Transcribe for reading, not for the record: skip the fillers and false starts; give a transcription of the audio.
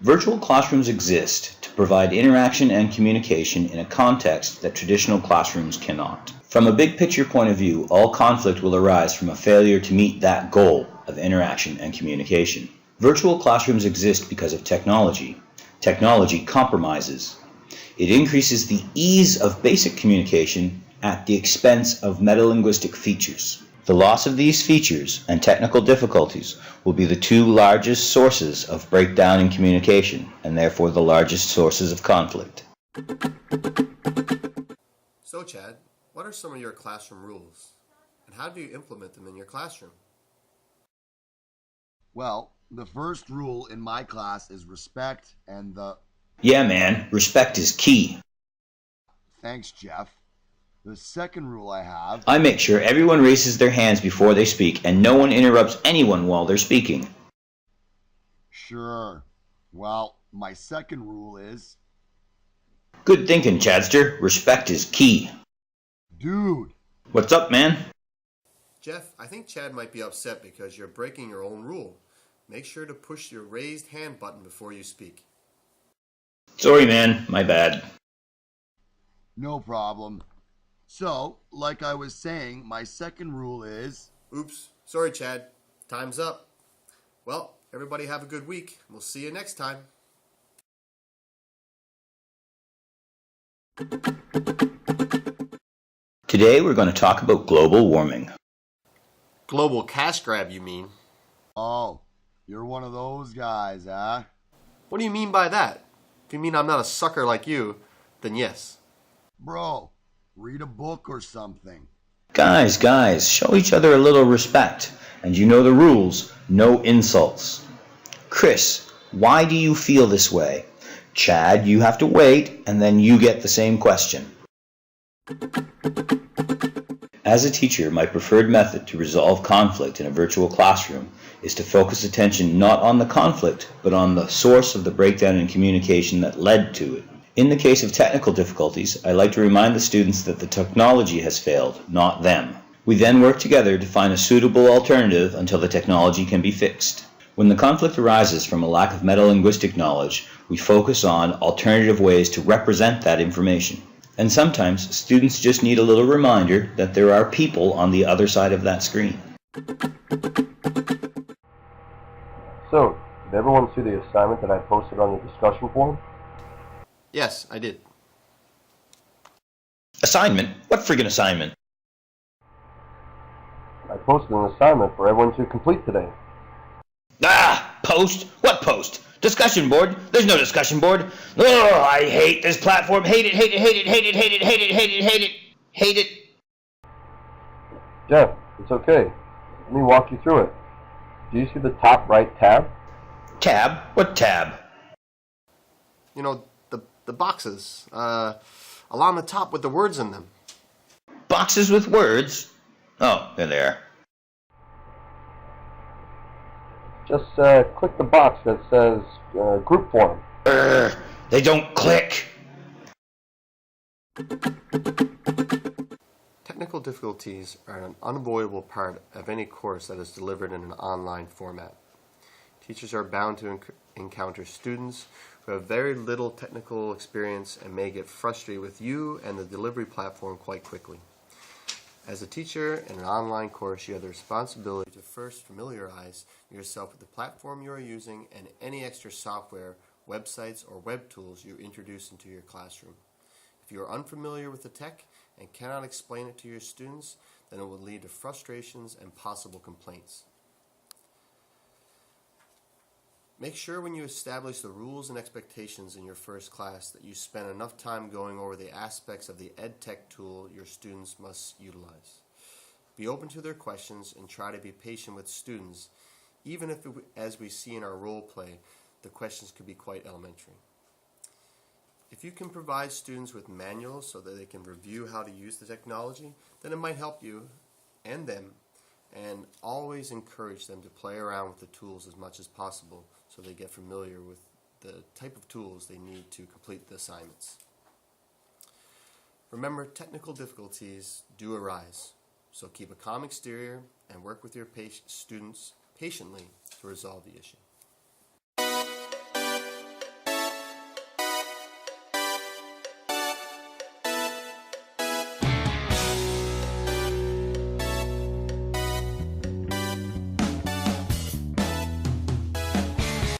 Virtual classrooms exist to provide interaction and communication in a context that traditional classrooms cannot. From a big picture point of view, all conflict will arise from a failure to meet that goal of interaction and communication. Virtual classrooms exist because of technology. Technology compromises. It increases the ease of basic communication at the expense of metalinguistic features. The loss of these features and technical difficulties will be the two largest sources of breakdown in communication, and therefore the largest sources of conflict. So, Chad, what are some of your classroom rules, and how do you implement them in your classroom? Well, the first rule in my class is respect, and Yeah, man, respect is key. Thanks, Jeff. The second rule I have... I make sure everyone raises their hands before they speak, and no one interrupts anyone while they're speaking. Sure. Well, my second rule is... Good thinking, Chadster. Respect is key. Dude! What's up, man? Jeff, I think Chad might be upset because you're breaking your own rule. Make sure to push your raised hand button before you speak. Sorry, man. My bad. No problem. So, like I was saying, my second rule is... Oops. Sorry, Chad. Time's up. Well, everybody have a good week. We'll see you next time. Today we're going to talk about global warming. Global cash grab, you mean? Oh, you're one of those guys, huh? What do you mean by that? If you mean I'm not a sucker like you, then yes. Bro, read a book or something. Guys, show each other a little respect. And you know the rules, no insults. Chris, why do you feel this way? Chad, you have to wait, and then you get the same question. As a teacher, my preferred method to resolve conflict in a virtual classroom is to focus attention not on the conflict, but on the source of the breakdown in communication that led to it. In the case of technical difficulties, I like to remind the students that the technology has failed, not them. We then work together to find a suitable alternative until the technology can be fixed. When the conflict arises from a lack of metalinguistic knowledge, we focus on alternative ways to represent that information. And sometimes students just need a little reminder that there are people on the other side of that screen. So, did everyone see the assignment that I posted on the discussion forum? Yes, I did. Assignment? What friggin' assignment? I posted an assignment for everyone to complete today. Ah! Post? What post? Discussion board? There's no discussion board. Oh, I hate this platform. Hate it, hate it, hate it, hate it, hate it, hate it, hate it, hate it, hate it. Jeff, it's okay. Let me walk you through it. Do you see the top right tab? Tab? What tab? You know, the boxes, along the top with the words in them. Boxes with words? Oh, there they are. Just click the box that says group forum. They don't click. Technical difficulties are an unavoidable part of any course that is delivered in an online format. Teachers are bound to encounter students who have very little technical experience and may get frustrated with you and the delivery platform quite quickly. As a teacher in an online course, you have the responsibility to first familiarize yourself with the platform you are using and any extra software, websites, or web tools you introduce into your classroom. If you are unfamiliar with the tech and cannot explain it to your students, then it will lead to frustrations and possible complaints. Make sure when you establish the rules and expectations in your first class that you spend enough time going over the aspects of the EdTech tool your students must utilize. Be open to their questions and try to be patient with students, even if, as we see in our role play, the questions could be quite elementary. If you can provide students with manuals so that they can review how to use the technology, then it might help you and them, and always encourage them to play around with the tools as much as possible so they get familiar with the type of tools they need to complete the assignments. Remember, technical difficulties do arise, So keep a calm exterior and work with your students patiently to resolve the issue.